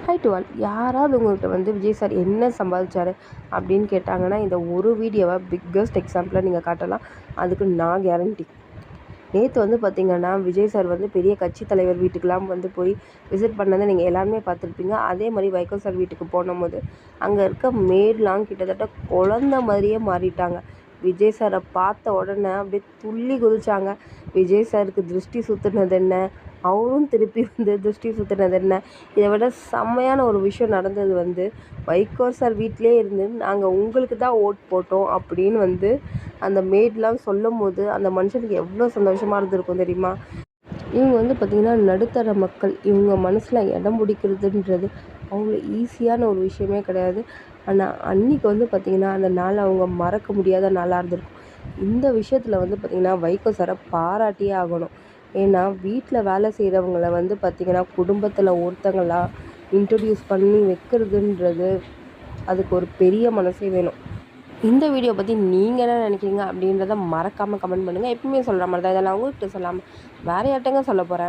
High to all. யாராவது உங்கள்கிட்ட வந்து விஜய் சார் என்ன சம்பாதிச்சாரு அப்படின்னு கேட்டாங்கன்னா இந்த ஒரு வீடியோவை பிக்கஸ்ட் எக்ஸாம்பிளாக நீங்கள் காட்டலாம். அதுக்கு நான் கேரண்டி. நேற்று வந்து பார்த்திங்கன்னா விஜய் சார் வந்து பெரிய கட்சி தலைவர் வீட்டுக்கெலாம் வந்து போய் விசிட் பண்ணதை நீங்கள் எல்லாருமே பார்த்துருப்பீங்க. அதே மாதிரி வைகோ சார் வீட்டுக்கு போனபோது அங்கே இருக்க மேட்லாம் கிட்டத்தட்ட குழந்த மாதிரியே மாறிட்டாங்க. விஜய் சாரை பார்த்த உடனே அப்படியே துள்ளி குதிச்சாங்க. விஜய் சாருக்கு திருஷ்டி சுற்றுனது என்ன, அவரும் திருப்பி வந்து திருஷ்டி சுற்றுனது என்ன, இதை விட செம்மையான ஒரு விஷயம் நடந்தது வந்து வைகோ சார் வீட்டிலே இருந்து நாங்கள் உங்களுக்கு தான் ஓட் போட்டோம் அப்படின்னு வந்து அந்த மேட்லாம் சொல்லும் போது அந்த மனுஷனுக்கு எவ்வளோ சந்தோஷமாக இருந்திருக்கும் தெரியுமா. இவங்க வந்து பார்த்திங்கன்னா நடுத்தர மக்கள், இவங்க மனசில் இடம் பிடிக்கிறதுன்றது அவ்வளோ ஈஸியான ஒரு விஷயமே கிடையாது. ஆனால் அன்றைக்கி வந்து பார்த்திங்கன்னா அந்த நாள் அவங்க மறக்க முடியாத நாளாக இருந்திருக்கும். இந்த விஷயத்தில் வந்து பார்த்திங்கன்னா வைகோ சாரை பாராட்டியே ஆகணும். ஏன்னா வீட்டில் வேலை செய்கிறவங்கள வந்து பார்த்திங்கன்னா குடும்பத்தில் ஒருத்தங்களாக இன்ட்ரடியூஸ் பண்ணி வைக்கிறதுன்றது அதுக்கு ஒரு பெரிய மனசே வேணும். இந்த வீடியோ பற்றி நீங்கள் என்ன நினைக்கிறீங்க அப்படின்றத மறக்காமல் கமெண்ட் பண்ணுங்கள். எப்பவுமே சொல்கிற மாதிரி தான், இதெல்லாம் உங்கள்கிட்ட சொல்லாமல் வேறு யார்கிட்டங்க சொல்ல போகிறேன்.